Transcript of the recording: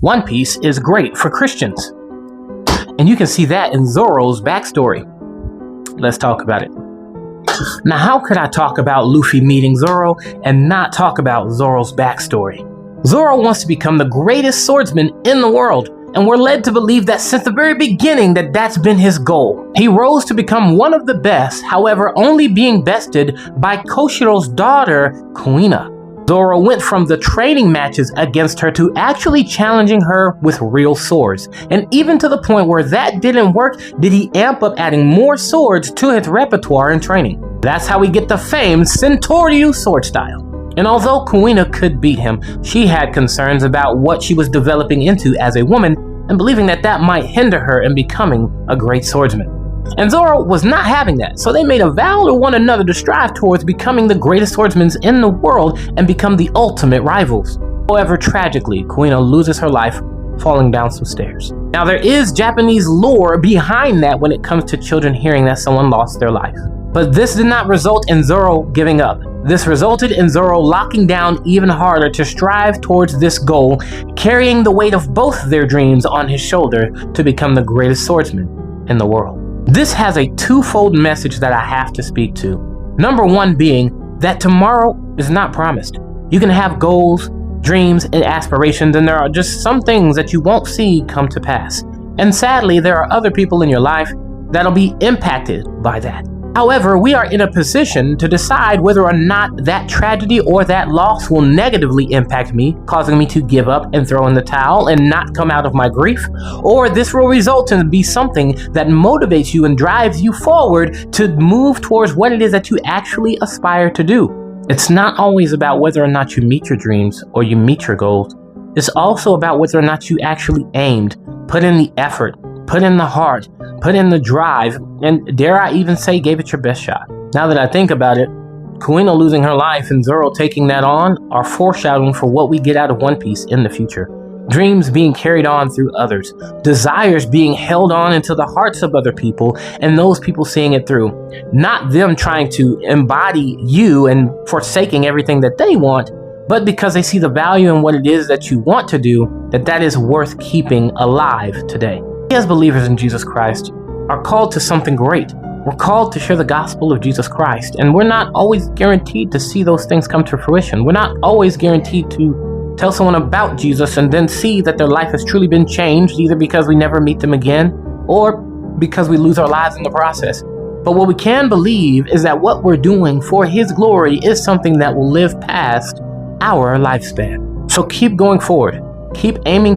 One Piece is great for Christians. And you can see that in Zoro's backstory. Let's talk about it. Now, how could I talk about Luffy meeting Zoro and not talk about Zoro's backstory? Zoro wants to become the greatest swordsman in the world, and we're led to believe that since the very beginning that's been his goal. He rose to become one of the best, however, only being bested by Koshiro's daughter, Kuina. Zoro went from the training matches against her to actually challenging her with real swords. And even to the point where that didn't work, did he amp up adding more swords to his repertoire and training. That's how we get the famed Sentoryu sword style. And although Kuina could beat him, she had concerns about what she was developing into as a woman and believing that might hinder her in becoming a great swordsman. And Zoro was not having that, so they made a vow to one another to strive towards becoming the greatest swordsmen in the world and become the ultimate rivals. However, tragically, Kuina loses her life falling down some stairs. Now, there is Japanese lore behind that when it comes to children hearing that someone lost their life. But this did not result in Zoro giving up. This resulted in Zoro locking down even harder to strive towards this goal, carrying the weight of both their dreams on his shoulder to become the greatest swordsman in the world. This has a twofold message that I have to speak to. Number one being that tomorrow is not promised. You can have goals, dreams, and aspirations, and there are just some things that you won't see come to pass. And sadly, there are other people in your life that'll be impacted by that. However, we are in a position to decide whether or not that tragedy or that loss will negatively impact me, causing me to give up and throw in the towel and not come out of my grief, or this will result in be something that motivates you and drives you forward to move towards what it is that you actually aspire to do. It's not always about whether or not you meet your dreams or you meet your goals. It's also about whether or not you actually aimed, put in the effort, put in the heart, put in the drive, and dare I even say gave it your best shot. Now that I think about it, Kuina losing her life and Zoro taking that on are foreshadowing for what we get out of One Piece in the future. Dreams being carried on through others, desires being held on into the hearts of other people, and those people seeing it through. Not them trying to embody you and forsaking everything that they want, but because they see the value in what it is that you want to do, that is worth keeping alive today. We as believers in Jesus Christ are called to something great. We're called to share the gospel of Jesus Christ, and we're not always guaranteed to see those things come to fruition. We're not always guaranteed to tell someone about Jesus and then see that their life has truly been changed, either because we never meet them again or because we lose our lives in the process. But what we can believe is that what we're doing for His glory is something that will live past our lifespan. So keep going forward. Keep aiming